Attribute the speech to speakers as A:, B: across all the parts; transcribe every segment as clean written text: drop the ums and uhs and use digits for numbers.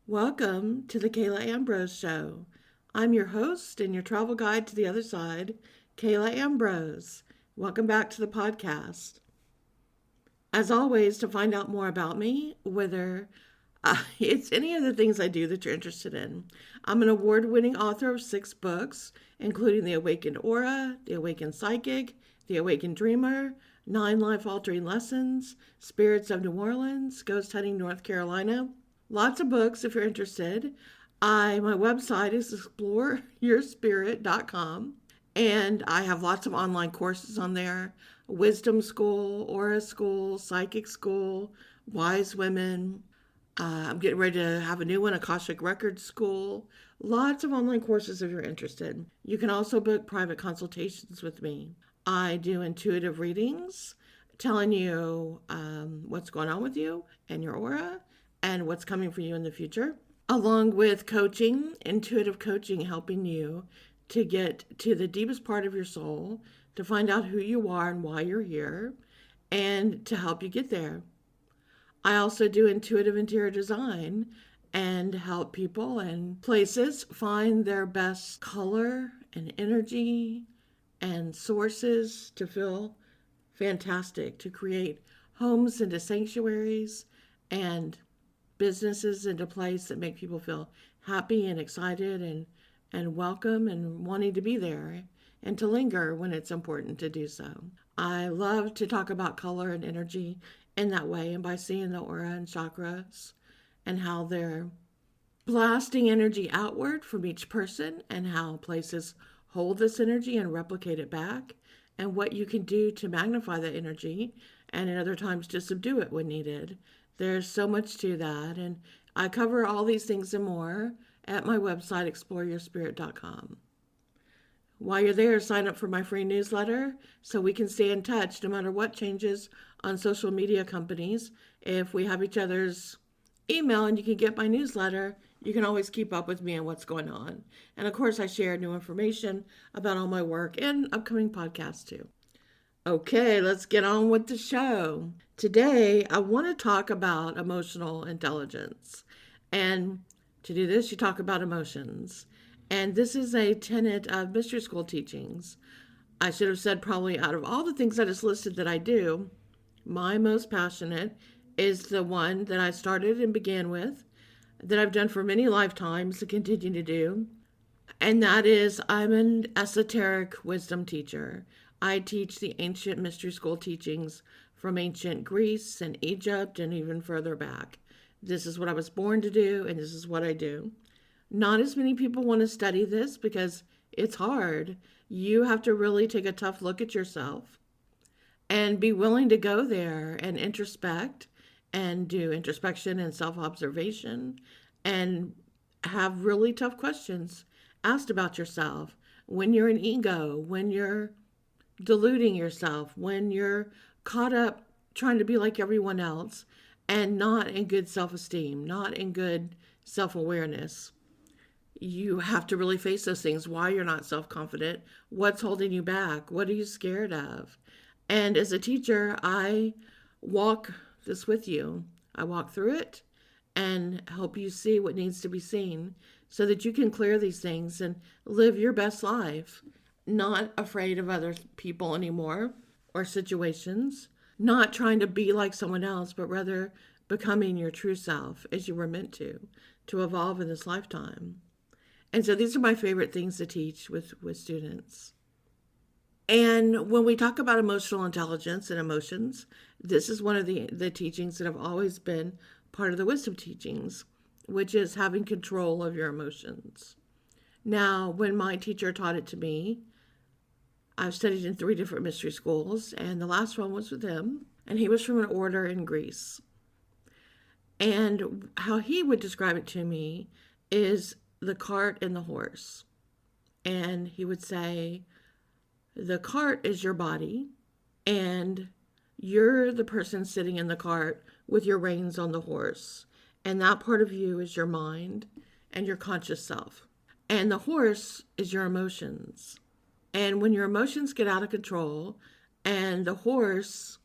A: Welcome to the Kayla Ambrose Show. I'm your host and your travel guide to the other side, Kayla Ambrose. Welcome back to the podcast. As always, to find out more about me, whether it's any of the things I do that you're interested in, I'm an award-winning author of 6 books, including The Awakened Aura, The Awakened Psychic, The Awakened Dreamer, 9 Life-Altering Lessons, Spirits of New Orleans, Ghost Hunting North Carolina. Lots of books if you're interested. My website is exploreyourspirit.com, and I have lots of online courses on there. Wisdom School, Aura School, Psychic School, Wise Women. I'm getting ready to have a new one, Akashic Records School. Lots of online courses if you're interested. You can also book private consultations with me. I do intuitive readings, telling you what's going on with you and your aura and what's coming for you in the future, along with coaching, intuitive coaching, helping you to get to the deepest part of your soul, to find out who you are and why you're here, and to help you get there. I also do intuitive interior design and help people and places find their best color and energy and sources to feel fantastic, to create homes into sanctuaries and businesses into place that make people feel happy and excited and welcome and wanting to be there and to linger when it's important to do so. I love to talk about color and energy in that way, and by seeing the aura and chakras and how they're blasting energy outward from each person and how places hold this energy and replicate it back, and what you can do to magnify that energy and at other times to subdue it when needed. There's so much to that, and I cover all these things and more at my website, exploreyourspirit.com. While you're there, sign up for my free newsletter so we can stay in touch no matter what changes on social media companies. If we have each other's email and you can get my newsletter, you can always keep up with me and what's going on. And of course, I share new information about all my work and upcoming podcasts too. Okay, let's get on with the show. Today, I want to talk about emotional intelligence. And to do this, you talk about emotions. And this is a tenet of mystery school teachings. I should have said probably out of all the things I just listed that I do, my most passionate is the one that I started and began with, that I've done for many lifetimes to continue to do. And that is, I'm an esoteric wisdom teacher. I teach the ancient mystery school teachings from ancient Greece and Egypt and even further back. This is what I was born to do, and this is what I do. Not as many people want to study this because it's hard. You have to really take a tough look at yourself and be willing to go there and introspect and do introspection and self-observation and have really tough questions asked about yourself when you're in ego, when you're deluding yourself, when you're caught up trying to be like everyone else and not in good self-esteem, not in good self-awareness. You have to really face those things, why you're not self-confident, what's holding you back, what are you scared of. And as a teacher, I walk this with you. I walk through it and help you see what needs to be seen so that you can clear these things and live your best life, not afraid of other people anymore or situations, not trying to be like someone else, but rather becoming your true self as you were meant to evolve in this lifetime. And so these are my favorite things to teach with students. And when we talk about emotional intelligence and emotions, this is one of the teachings that have always been part of the wisdom teachings, which is having control of your emotions. Now, when my teacher taught it to me, I've studied in 3 different mystery schools, and the last one was with him, and he was from an order in Greece. And how he would describe it to me is the cart and the horse. And he would say, the cart is your body, and you're the person sitting in the cart with your reins on the horse. And that part of you is your mind and your conscious self. And the horse is your emotions. And when your emotions get out of control and the horse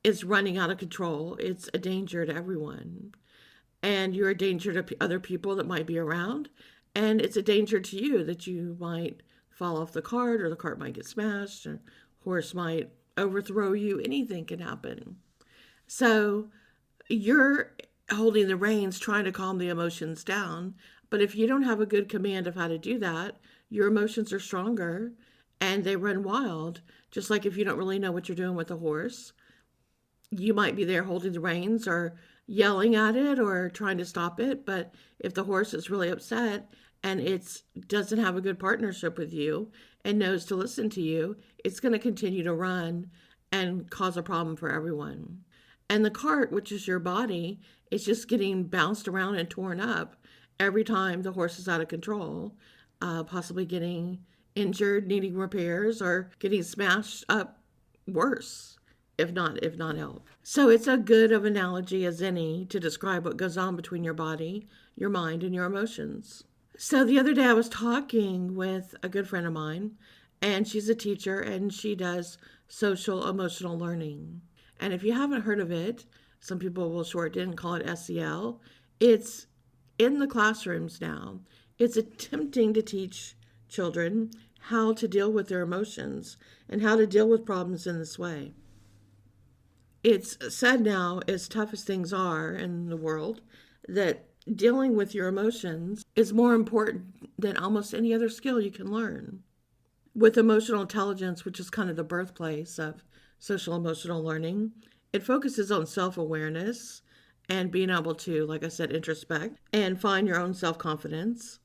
A: is running out of control, it's a danger to everyone. and you're a danger to other people that might be around. And it's a danger to you that you might fall off the cart, or the cart might get smashed, or horse might overthrow you. Anything can happen. So you're holding the reins, trying to calm the emotions down. But if you don't have a good command of how to do that, your emotions are stronger and they run wild. Just like if you don't really know what you're doing with a horse, you might be there holding the reins or yelling at it or trying to stop it. But if the horse is really upset and it doesn't have a good partnership with you and knows to listen to you, it's going to continue to run and cause a problem for everyone. And the cart, which is your body, is just getting bounced around and torn up every time the horse is out of control, possibly getting injured, needing repairs, or getting smashed up worse, if not help. So it's a good of analogy as any to describe what goes on between your body, your mind, and your emotions. So the other day I was talking with a good friend of mine, and she's a teacher and she does social emotional learning. And if you haven't heard of it, some people will shorten it and call it SEL. It's in the classrooms now. It's attempting to teach children how to deal with their emotions and how to deal with problems in this way. It's said now, as tough as things are in the world, that dealing with your emotions is more important than almost any other skill you can learn. With emotional intelligence, which is kind of the birthplace of social emotional learning, it focuses on self-awareness and being able to, like I said, introspect and find your own self-confidence.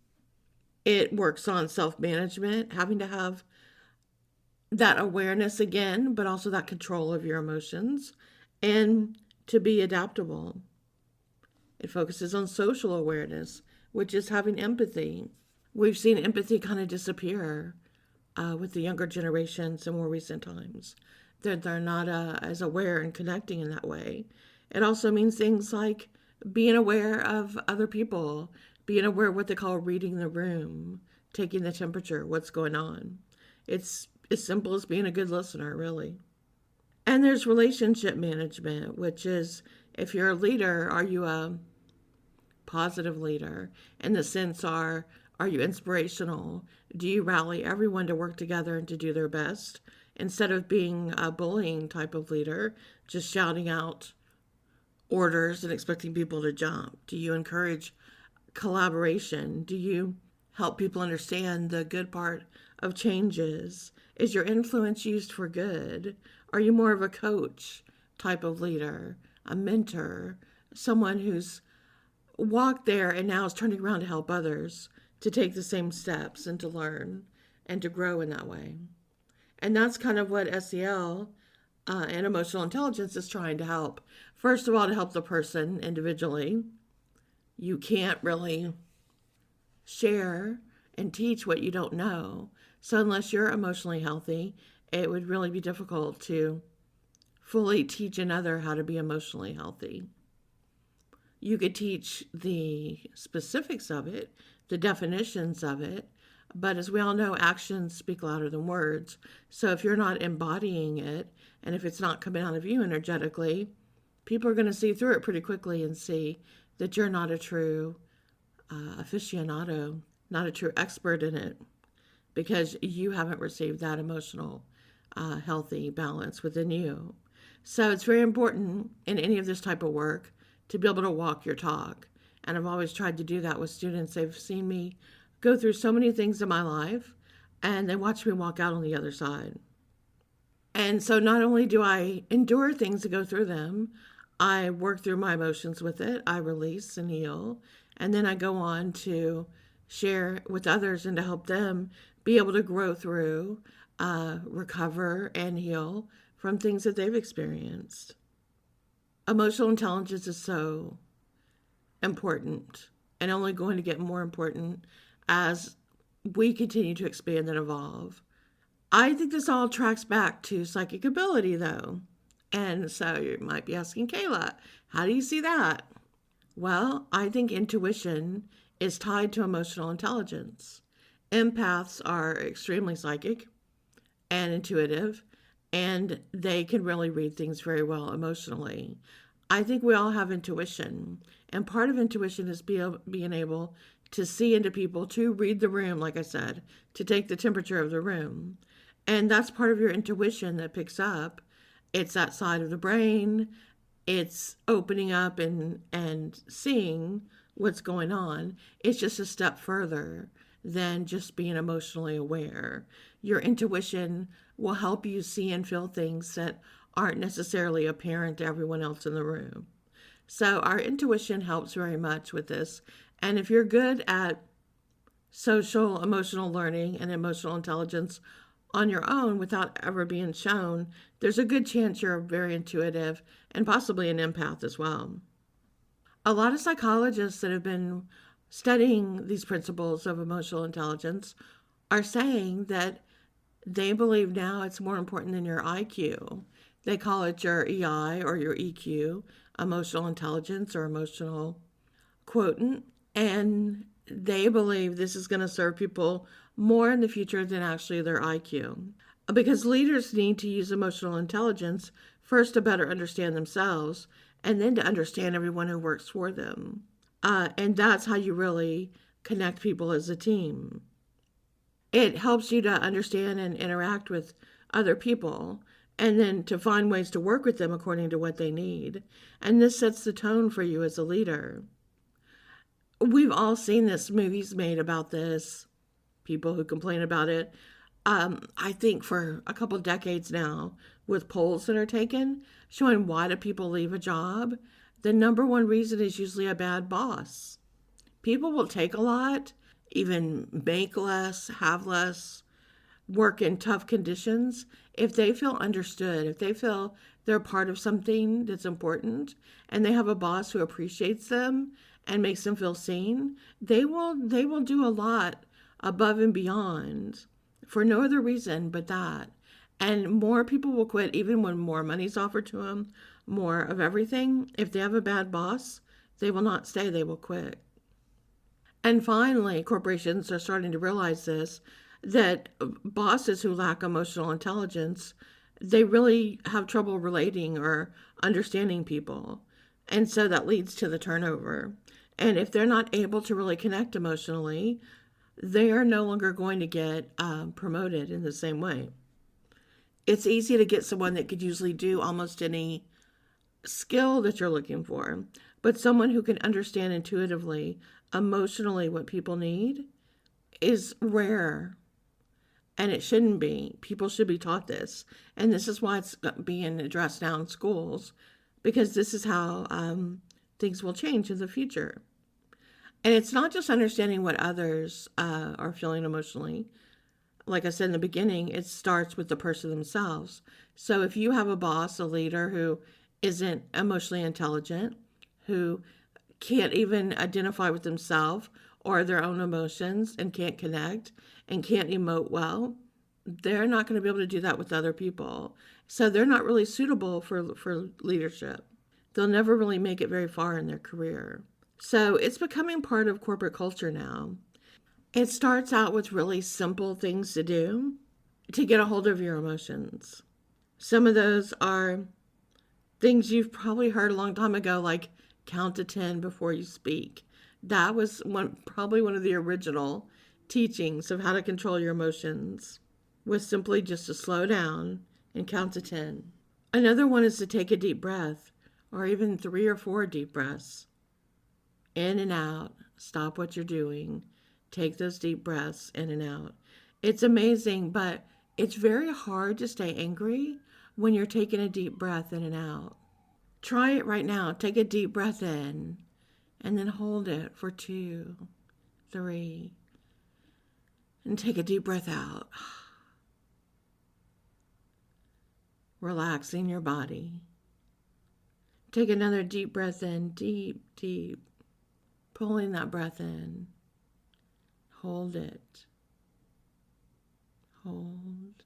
A: It works on self-management, having to have that awareness again, but also that control of your emotions, and to be adaptable. It focuses on social awareness, which is having empathy. We've seen empathy kind of disappear with the younger generations in more recent times. They're not as aware and connecting in that way. It also means things like being aware of other people, being aware of what they call reading the room, taking the temperature, what's going on. It's as simple as being a good listener, really. And there's relationship management, which is, if you're a leader, are you a positive leader? In the sense, are you inspirational? Do you rally everyone to work together and to do their best? Instead of being a bullying type of leader, just shouting out orders and expecting people to jump? Do you encourage collaboration? Do you help people understand the good part of changes? Is your influence used for good? Are you more of a coach type of leader, a mentor, someone who's walked there and now is turning around to help others to take the same steps and to learn and to grow in that way? And that's kind of what SEL and emotional intelligence is trying to help. First of all, to help the person individually. You can't really share and teach what you don't know. So unless you're emotionally healthy, it would really be difficult to fully teach another how to be emotionally healthy. You could teach the specifics of it, the definitions of it, but as we all know, actions speak louder than words. So if you're not embodying it, and if it's not coming out of you energetically, people are going to see through it pretty quickly and see that you're not a true aficionado, not a true expert in it, because you haven't received that emotional, healthy balance within you. So it's very important in any of this type of work to be able to walk your talk. And I've always tried to do that with students. They've seen me go through so many things in my life, and they watch me walk out on the other side. And so not only do I endure things to go through them, I work through my emotions with it, I release and heal, and then I go on to share with others and to help them be able to grow through, recover, and heal from things that they've experienced. Emotional intelligence is so important and only going to get more important as we continue to expand and evolve. I think this all tracks back to psychic ability, though. And so you might be asking, Kayla, how do you see that? Well, I think intuition is tied to emotional intelligence. Empaths are extremely psychic and intuitive, and they can really read things very well emotionally. I think we all have intuition, And part of intuition is being able to see into people, to read the room, like I said, to take the temperature of the room. And that's part of your intuition that picks up. It's that side of the brain. It's opening up and seeing what's going on. It's just a step further than just being emotionally aware. Your intuition will help you see and feel things that aren't necessarily apparent to everyone else in the room. So our intuition helps very much with this. And if you're good at social emotional learning and emotional intelligence on your own without ever being shown, there's a good chance you're very intuitive and possibly an empath as well. A lot of psychologists that have been studying these principles of emotional intelligence are saying that they believe now it's more important than your IQ. They call it your EI or your EQ, emotional intelligence or emotional quotient. And they believe this is going to serve people more in the future than actually their IQ. Because leaders need to use emotional intelligence first to better understand themselves and then to understand everyone who works for them. And that's how you really connect people as a team. It helps you to understand and interact with other people and then to find ways to work with them according to what they need. And this sets the tone for you as a leader. We've all seen this, movies made about this, people who complain about it. I think for a couple decades now, with polls that are taken, showing why do people leave a job, the number one reason is usually a bad boss. People will take a lot, even make less, have less, work in tough conditions. If they feel understood, if they feel they're part of something that's important, and they have a boss who appreciates them and makes them feel seen, they will do a lot above and beyond for no other reason but that. And more people will quit even when more money's offered to them, more of everything. If they have a bad boss, they will not stay, they will quit. And finally, corporations are starting to realize this, that bosses who lack emotional intelligence, they really have trouble relating or understanding people. And so that leads to the turnover. And if they're not able to really connect emotionally, they are no longer going to get promoted in the same way. It's easy to get someone that could usually do almost any skill that you're looking for, but someone who can understand intuitively, emotionally what people need is rare. And it shouldn't be. People should be taught this. And this is why it's being addressed now in schools, because this is how things will change in the future. And it's not just understanding what others are feeling emotionally. Like I said in the beginning, it starts with the person themselves. So if you have a boss, a leader who isn't emotionally intelligent, who can't even identify with themselves or their own emotions and can't connect and can't emote well, they're not going to be able to do that with other people. So they're not really suitable for leadership. They'll never really make it very far in their career. So it's becoming part of corporate culture now. It starts out with really simple things to do to get a hold of your emotions. Some of those are things you've probably heard a long time ago, like count to 10 before you speak. That was probably one of the original teachings of how to control your emotions, was simply just to slow down and count to 10. Another one is to take a deep breath, or even 3 or 4 deep breaths. In and out, stop what you're doing. Take those deep breaths in and out. It's amazing, but it's very hard to stay angry when you're taking a deep breath in and out. Try it right now. Take a deep breath in and then hold it for 2, 3, and take a deep breath out. Relaxing your body. Take another deep breath in, deep, deep. Pulling that breath in. Hold it. Hold.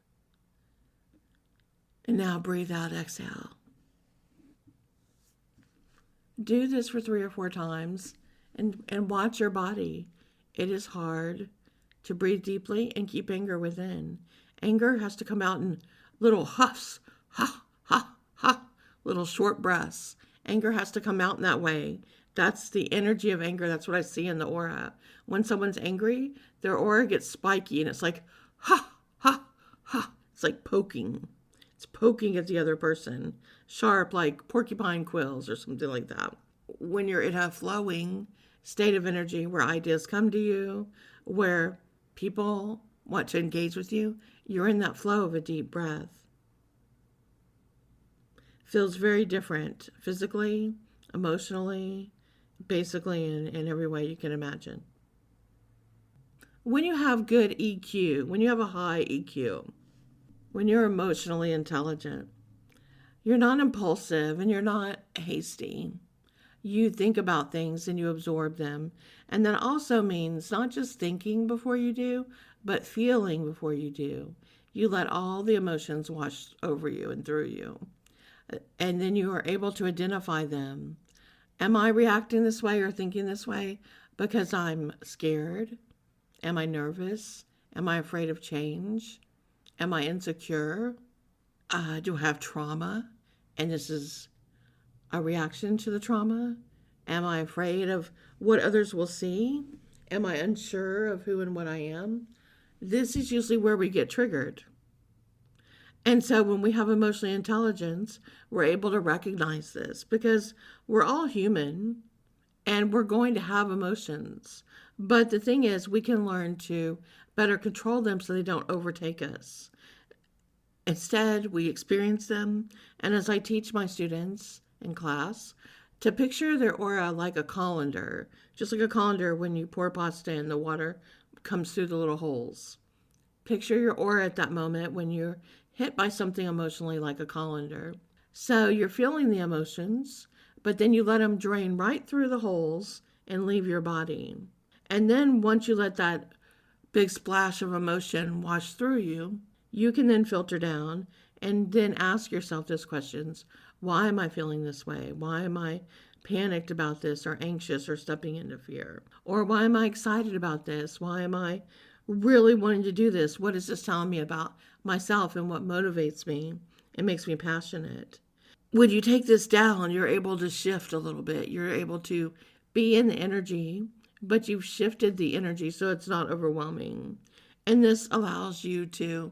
A: And now breathe out, exhale. Do this for 3 or 4 times and watch your body. It is hard to breathe deeply and keep anger within. Anger has to come out in little huffs, ha, ha, ha, little short breaths. Anger has to come out in that way That's the energy of anger. That's what I see in the aura. When someone's angry, their aura gets spiky and it's like, ha, ha, ha. It's like poking. It's poking at the other person. Sharp, like porcupine quills or something like that. When you're in a flowing state of energy where ideas come to you, where people want to engage with you, you're in that flow of a deep breath. Feels very different physically, emotionally, basically in every way you can imagine. When you have good EQ, when you have a high EQ, when you're emotionally intelligent, you're not impulsive and you're not hasty. You think about things and you absorb them. And that also means not just thinking before you do, but feeling before you do. You let all the emotions wash over you and through you. And then you are able to identify them. Am I reacting this way or thinking this way because I'm scared? Am I nervous? Am I afraid of change? Am I insecure? Do I have trauma? And this is a reaction to the trauma? Am I afraid of what others will see? Am I unsure of who and what I am? This is usually where we get triggered. And so when we have emotional intelligence, we're able to recognize this because we're all human and we're going to have emotions. But the thing is, we can learn to better control them so they don't overtake us. Instead, we experience them. And as I teach my students in class, to picture their aura like a colander, just like a colander when you pour pasta and the water comes through the little holes. Picture your aura at that moment when you're hit by something emotionally like a colander. So you're feeling the emotions, but then you let them drain right through the holes and leave your body. And then once you let that big splash of emotion wash through you, you can then filter down and then ask yourself these questions. Why am I feeling this way? Why am I panicked about this or anxious or stepping into fear? Or why am I excited about this? Why am I really wanting to do this? What is this telling me about myself and what motivates me and makes me passionate? When you take this down, you're able to shift a little bit. You're able to be in the energy, but you've shifted the energy so it's not overwhelming. And this allows you to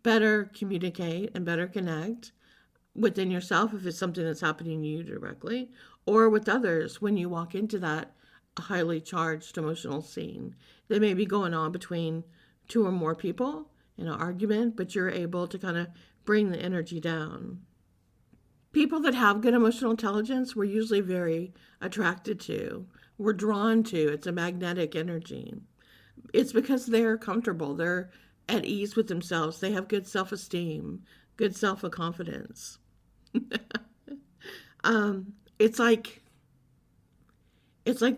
A: better communicate and better connect within yourself if it's something that's happening to you directly, or with others when you walk into that highly charged emotional scene that may be going on between two or more people in an argument, but you're able to kind of bring the energy down. People that have good emotional intelligence, we're usually very attracted to. We're drawn to. It's a magnetic energy. It's because they're comfortable. They're at ease with themselves. They have good self-esteem, good self-confidence. It's like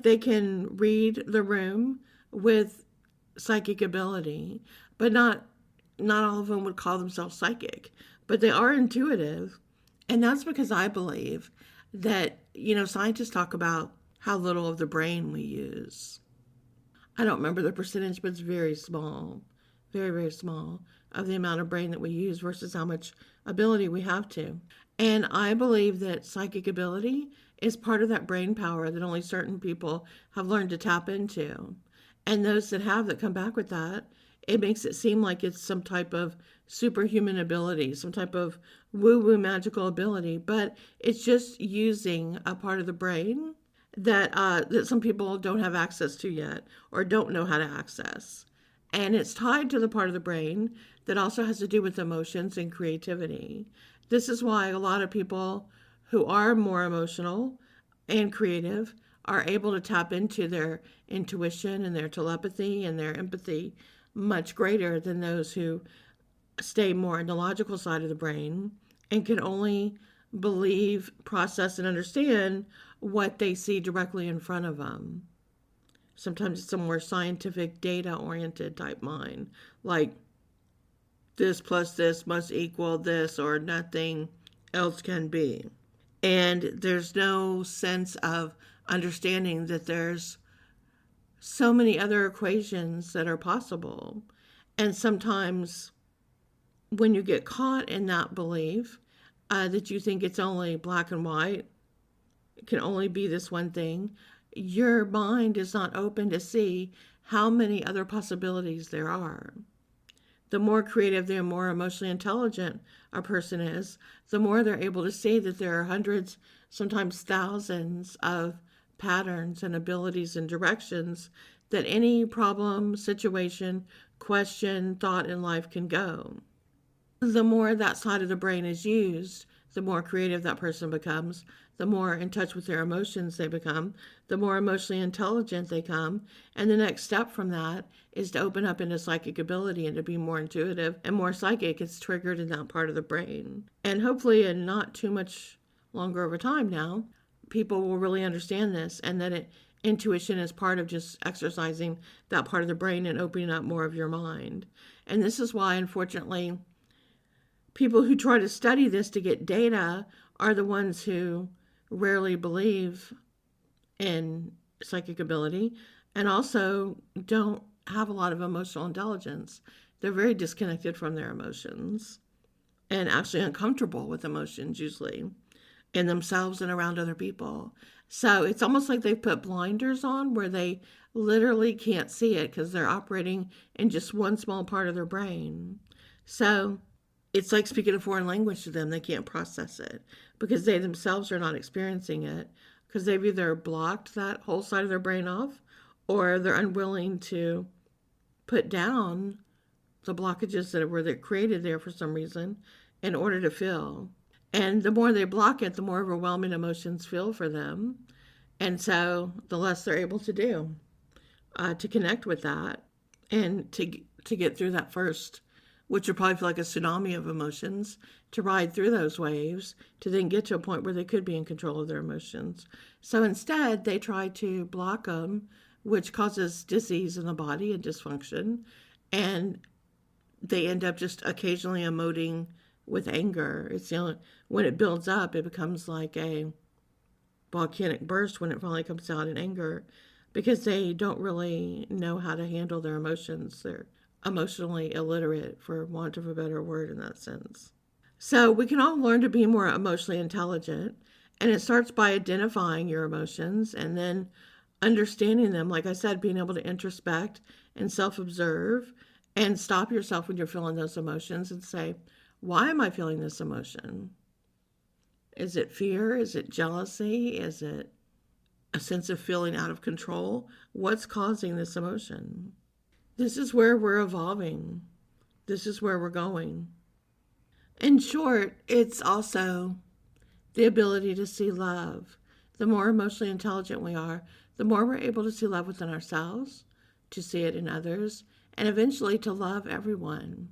A: they can read the room with psychic ability, but not all of them would call themselves psychic, but they are intuitive. And that's because I believe that, scientists talk about how little of the brain we use. I don't remember the percentage, but it's very small, very, very small of the amount of brain that we use versus how much ability we have to. And I believe that psychic ability is part of that brain power that only certain people have learned to tap into. And those that have that come back with that, it makes it seem like it's some type of superhuman ability, some type of woo-woo magical ability, but it's just using a part of the brain that some people don't have access to yet or don't know how to access. And it's tied to the part of the brain that also has to do with emotions and creativity. This is why a lot of people who are more emotional and creative are able to tap into their intuition and their telepathy and their empathy much greater than those who stay more in the logical side of the brain and can only believe, process, and understand what they see directly in front of them. Sometimes it's a more scientific, data-oriented type mind, like this plus this must equal this or nothing else can be. And there's no sense of understanding that there's so many other equations that are possible. And sometimes when you get caught in that belief that you think it's only black and white, can only be this one thing, your mind is not open to see how many other possibilities there are. The more creative, the more emotionally intelligent a person is, the more they're able to see that there are hundreds, sometimes thousands of patterns and abilities and directions that any problem, situation, question, thought in life can go. The more that side of the brain is used, the more creative that person becomes, the more in touch with their emotions they become, the more emotionally intelligent they come. And the next step from that is to open up into psychic ability and to be more intuitive and more psychic. It's triggered in that part of the brain. And hopefully, in not too much longer of a time now, people will really understand this, and that intuition is part of just exercising that part of the brain and opening up more of your mind. And this is why, unfortunately, people who try to study this to get data are the ones who rarely believe in psychic ability and also don't have a lot of emotional intelligence. They're very disconnected from their emotions and actually uncomfortable with emotions, usually in themselves and around other people. So it's almost like they've put blinders on where they literally can't see it because they're operating in just one small part of their brain. So it's like speaking a foreign language to them. They can't process it because they themselves are not experiencing it, because they've either blocked that whole side of their brain off, or they're unwilling to put down the blockages that were created there for some reason in order to feel. And the more they block it, the more overwhelming emotions feel for them. And so the less they're able to do to connect with that and to get through that first, which would probably feel like a tsunami of emotions, to ride through those waves, to then get to a point where they could be in control of their emotions. So instead, they try to block them, which causes disease in the body and dysfunction. And they end up just occasionally emoting with anger. It's when it builds up, it becomes like a volcanic burst when it finally comes out in anger, because they don't really know how to handle their emotions. They're emotionally illiterate, for want of a better word in that sense. So we can all learn to be more emotionally intelligent, and it starts by identifying your emotions and then understanding them. Like I said, being able to introspect and self-observe and stop yourself when you're feeling those emotions and say, why am I feeling this emotion? Is it fear? Is it jealousy? Is it a sense of feeling out of control? What's causing this emotion? This is where we're evolving. This is where we're going. In short, it's also the ability to see love. The more emotionally intelligent we are, the more we're able to see love within ourselves, to see it in others, and eventually to love everyone.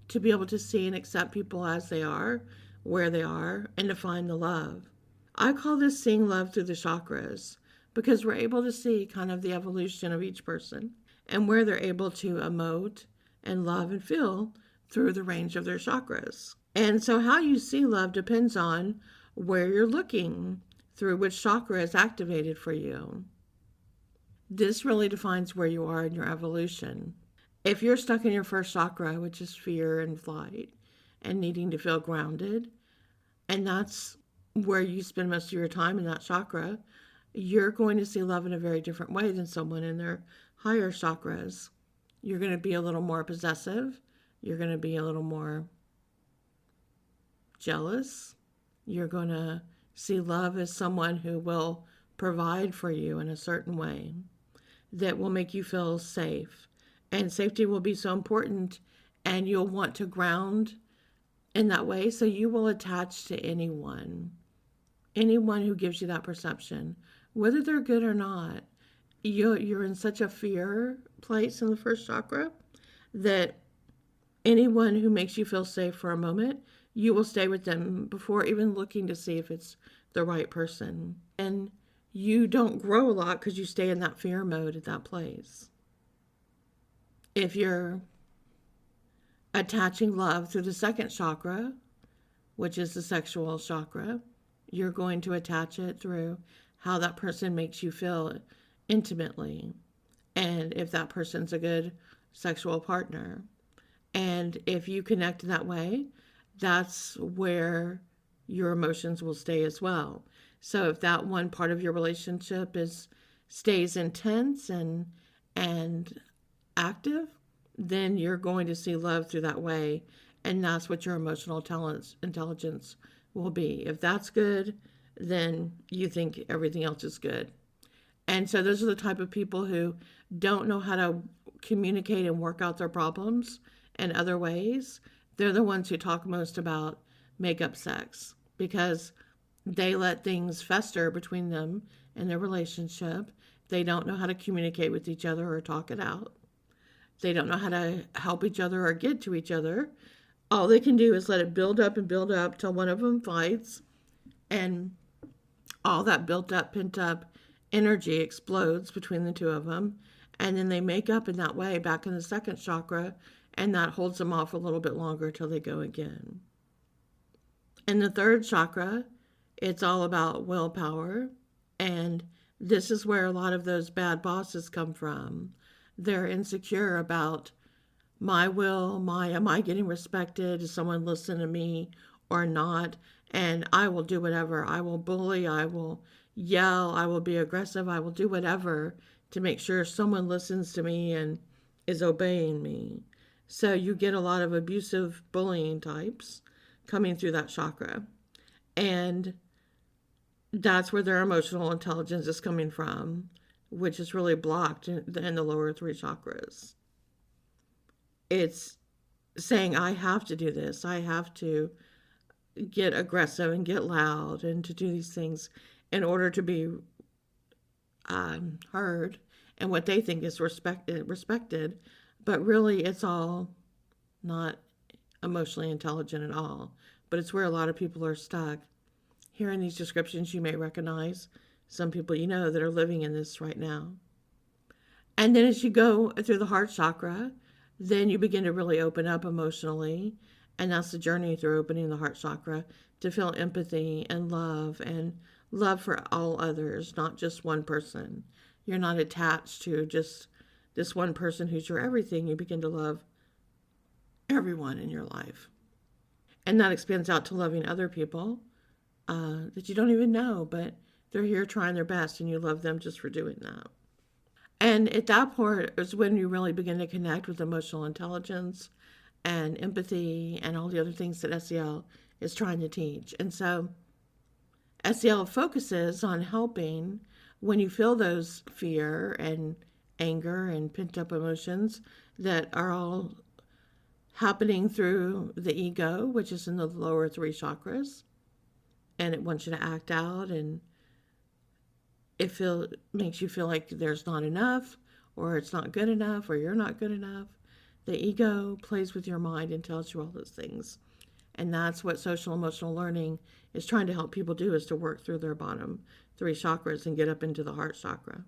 A: To be able to see and accept people as they are, where they are, and to find the love. I call this seeing love through the chakras, because we're able to see kind of the evolution of each person and where they're able to emote and love and feel through the range of their chakras. And so how you see love depends on where you're looking, through which chakra is activated for you. This really defines where you are in your evolution. If you're stuck in your first chakra, which is fear and flight and needing to feel grounded, and that's where you spend most of your time in that chakra, you're going to see love in a very different way than someone in their higher chakras. You're going to be a little more possessive. You're going to be a little more jealous. You're going to see love as someone who will provide for you in a certain way that will make you feel safe. And safety will be so important, and you'll want to ground in that way, so you will attach to anyone who gives you that perception, whether they're good or not. You're in such a fear place in the first chakra that anyone who makes you feel safe for a moment, you will stay with them before even looking to see if it's the right person. And you don't grow a lot because you stay in that fear mode at that place. If you're attaching love through the second chakra, which is the sexual chakra, you're going to attach it through how that person makes you feel intimately, and if that person's a good sexual partner. And if you connect that way, that's where your emotions will stay as well. So if that one part of your relationship stays intense and active, then you're going to see love through that way. And that's what your emotional intelligence will be. If that's good, then you think everything else is good. And so those are the type of people who don't know how to communicate and work out their problems in other ways. They're the ones who talk most about make-up sex because they let things fester between them and their relationship. They don't know how to communicate with each other or talk it out. They don't know how to help each other or get to each other. All they can do is let it build up and build up till one of them fights, and all that built up, pent up energy explodes between the two of them. And then they make up in that way back in the second chakra, and that holds them off a little bit longer till they go again. In the third chakra, it's all about willpower. And this is where a lot of those bad bosses come from. They're insecure about my will, am I getting respected? Is someone listening to me or not? And I will do whatever. I will bully, I will yell, I will be aggressive, I will do whatever to make sure someone listens to me and is obeying me. So you get a lot of abusive bullying types coming through that chakra. And that's where their emotional intelligence is coming from, which is really blocked in the lower three chakras. It's saying, I have to do this. I have to get aggressive and get loud and to do these things in order to be heard and what they think is respected. But really, it's all not emotionally intelligent at all. But it's where a lot of people are stuck. Hearing these descriptions, you may recognize some people you know that are living in this right now. And then as you go through the heart chakra, then you begin to really open up emotionally. And that's the journey through opening the heart chakra, to feel empathy and love for all others, not just one person. You're not attached to just this one person who's your everything. You begin to love everyone in your life. And that expands out to loving other people that you don't even know, but they're here trying their best, and you love them just for doing that. And at that point is when you really begin to connect with emotional intelligence and empathy and all the other things that SEL is trying to teach. And so SEL focuses on helping when you feel those fear and anger and pent up emotions that are all happening through the ego, which is in the lower three chakras. And it wants you to act out, and makes you feel like there's not enough, or it's not good enough, or you're not good enough. The ego plays with your mind and tells you all those things. And that's what social emotional learning is trying to help people do, is to work through their bottom three chakras and get up into the heart chakra.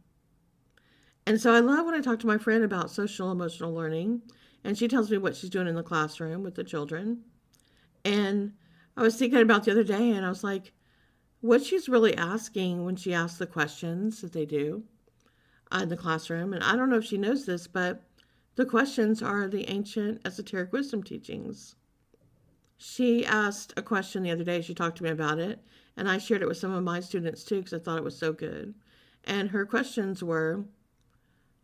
A: And so I love when I talk to my friend about social emotional learning, and she tells me what she's doing in the classroom with the children. And I was thinking about the other day, and I was like, what she's really asking when she asks the questions that they do in the classroom, and I don't know if she knows this, but the questions are the ancient esoteric wisdom teachings. She asked a question the other day. She talked to me about it, and I shared it with some of my students too because I thought it was so good. And her questions were,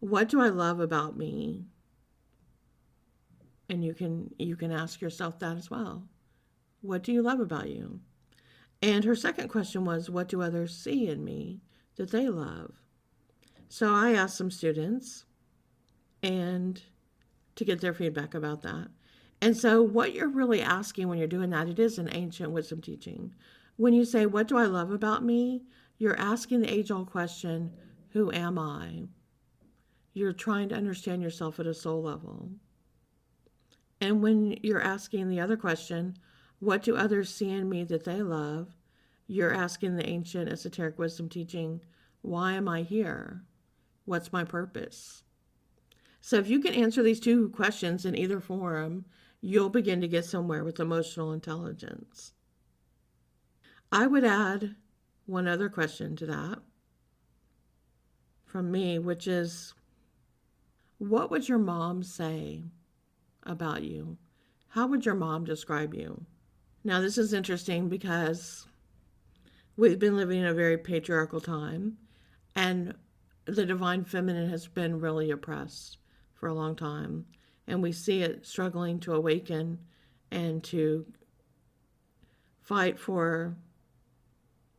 A: what do I love about me? And you can ask yourself that as well. What do you love about you? And her second question was, what do others see in me that they love? So I asked some students and to get their feedback about that. And so what you're really asking when you're doing that, it is an ancient wisdom teaching. When you say, what do I love about me? You're asking the age-old question, who am I? You're trying to understand yourself at a soul level. And when you're asking the other question, what do others see in me that they love? You're asking the ancient esoteric wisdom teaching, why am I here? What's my purpose? So if you can answer these two questions in either form, you'll begin to get somewhere with emotional intelligence. I would add one other question to that from me, which is, what would your mom say about you? How would your mom describe you? Now, this is interesting because we've been living in a very patriarchal time, and the divine feminine has been really oppressed for a long time. And we see it struggling to awaken and to fight for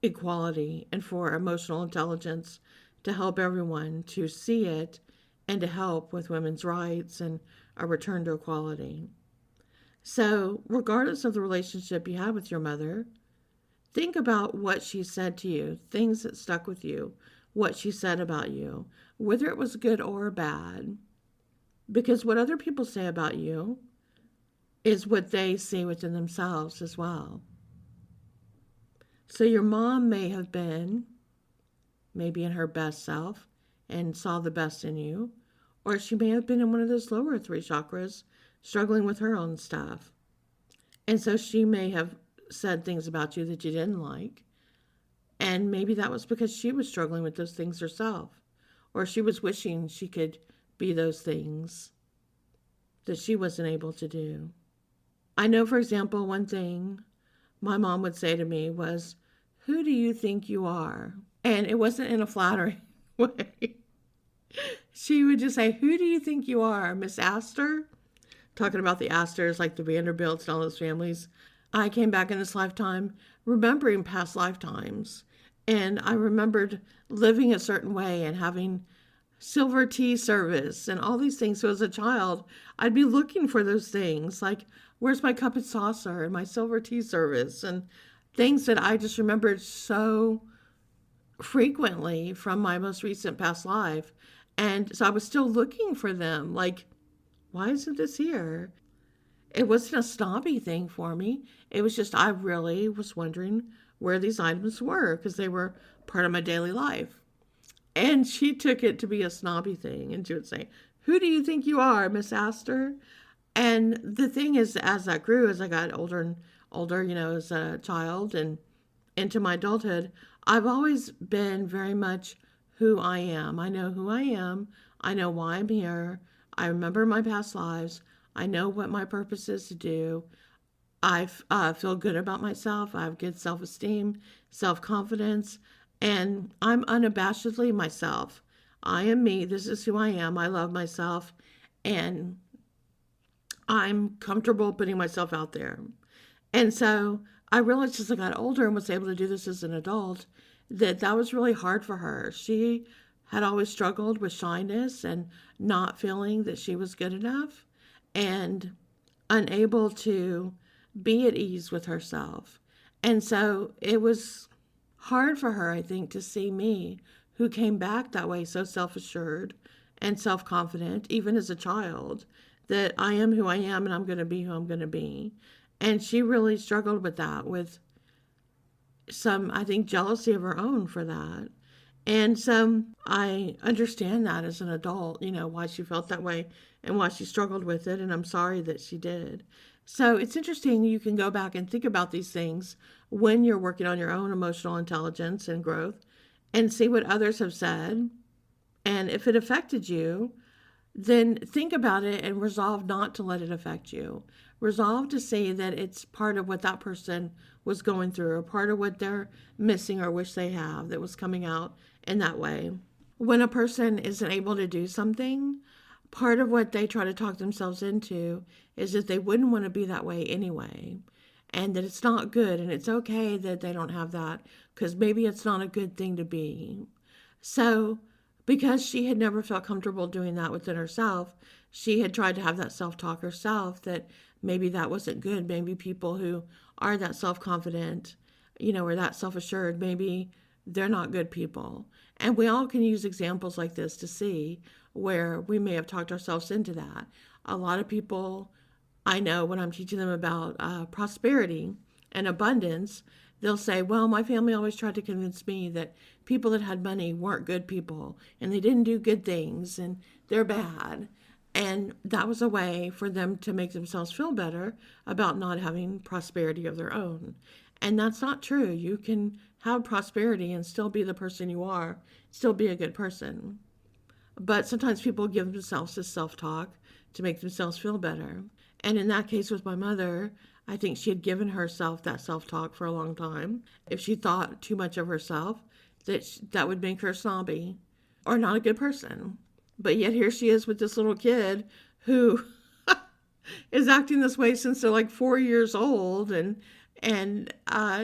A: equality and for emotional intelligence to help everyone to see it and to help with women's rights and a return to equality. So, regardless of the relationship you had with your mother, think about what she said to you, things that stuck with you, what she said about you, whether it was good or bad. Because what other people say about you is what they see within themselves as well. So your mom may have been maybe in her best self and saw the best in you, or she may have been in one of those lower 3 chakras struggling with her own stuff. And so she may have said things about you that you didn't like. And maybe that was because she was struggling with those things herself, or she was wishing she could be those things that she wasn't able to do. I know, for example, one thing my mom would say to me was, "Who do you think you are?" And it wasn't in a flattering way. She would just say, "Who do you think you are, Miss Astor?" Talking about the Astors, like the Vanderbilts and all those families. I came back in this lifetime remembering past lifetimes. And I remembered living a certain way and having silver tea service and all these things. So as a child, I'd be looking for those things, like, where's my cup and saucer and my silver tea service, and things that I just remembered so frequently from my most recent past life. And so I was still looking for them, like, why isn't this here? It wasn't a snobby thing for me. It was just I really was wondering where these items were because they were part of my daily life. And she took it to be a snobby thing. And she would say, "Who do you think you are, Miss Astor?" And the thing is, as that grew, as I got older and older, as a child and into my adulthood, I've always been very much who I am. I know who I am. I know why I'm here. I remember my past lives. I know what my purpose is to do. I feel good about myself. I have good self-esteem, self-confidence, and I'm unabashedly myself. I am me. This is who I am. I love myself, and I'm comfortable putting myself out there. And so I realized as I got older and was able to do this as an adult, that was really hard for her. She had always struggled with shyness and not feeling that she was good enough and unable to be at ease with herself. And so it was hard for her, I think, to see me, who came back that way, so self-assured and self-confident, even as a child, that I am who I am and I'm going to be who I'm going to be. And she really struggled with that, with some, I think, jealousy of her own for that. And so I understand that as an adult, why she felt that way and why she struggled with it. And I'm sorry that she did. So it's interesting. You can go back and think about these things when you're working on your own emotional intelligence and growth and see what others have said. And if it affected you, then think about it and resolve not to let it affect you. Resolve to see that it's part of what that person was going through, or part of what they're missing or wish they have that was coming out in that way. When a person isn't able to do something, part of what they try to talk themselves into is that they wouldn't want to be that way anyway, and that it's not good, and it's okay that they don't have that because maybe it's not a good thing to be. So because she had never felt comfortable doing that within herself, she had tried to have that self-talk herself that maybe that wasn't good. Maybe people who are that self-confident, or that self-assured, maybe they're not good people. And we all can use examples like this to see where we may have talked ourselves into that. A lot of people I know, when I'm teaching them about prosperity and abundance, they'll say, well, my family always tried to convince me that people that had money weren't good people and they didn't do good things and they're bad. And that was a way for them to make themselves feel better about not having prosperity of their own. And that's not true. You can have prosperity and still be the person you are, still be a good person. But sometimes people give themselves this self-talk to make themselves feel better. And in that case with my mother, I think she had given herself that self-talk for a long time. If she thought too much of herself, that would make her snobby or not a good person. But yet here she is with this little kid who is acting this way since they're like 4 years old, and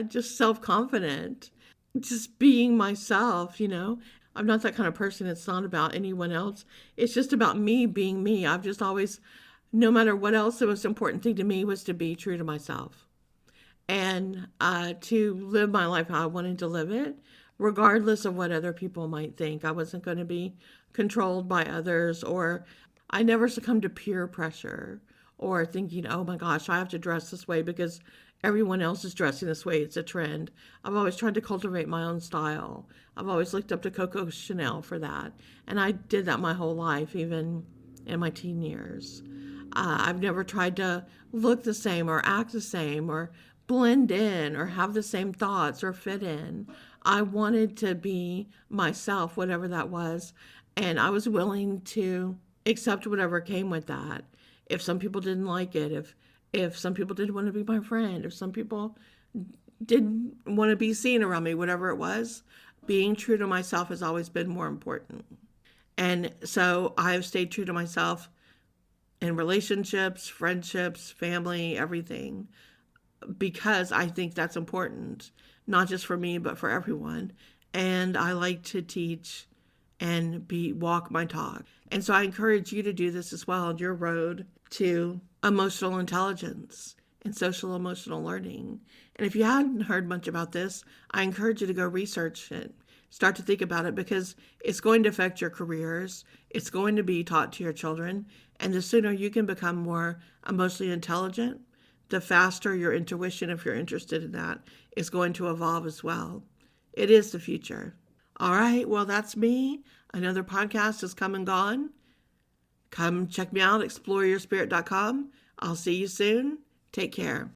A: just self-confident, just being myself, I'm not that kind of person. It's not about anyone else. It's just about me being me. I've just always, no matter what else, the most important thing to me was to be true to myself and to live my life how I wanted to live it, regardless of what other people might think. I wasn't going to be controlled by others, or I never succumbed to peer pressure or thinking, oh my gosh, I have to dress this way because everyone else is dressing this way. It's a trend. I've always tried to cultivate my own style. I've always looked up to Coco Chanel for that. And I did that my whole life, even in my teen years. I've never tried to look the same or act the same or blend in or have the same thoughts or fit in. I wanted to be myself, whatever that was. And I was willing to accept whatever came with that. If some people didn't like it, if some people didn't want to be my friend, if some people didn't want to be seen around me, whatever it was, being true to myself has always been more important. And so I've stayed true to myself in relationships, friendships, family, everything, because I think that's important, not just for me, but for everyone. And I like to teach and walk my talk. And so I encourage you to do this as well on your road to emotional intelligence and social emotional learning. And if you hadn't heard much about this, I encourage you to go research it. Start to think about it, because it's going to affect your careers. It's going to be taught to your children. And the sooner you can become more emotionally intelligent, the faster your intuition, if you're interested in that, is going to evolve as well. It is the future. All right, well, that's me. Another podcast has come and gone. Come check me out, exploreyourspirit.com. I'll see you soon. Take care.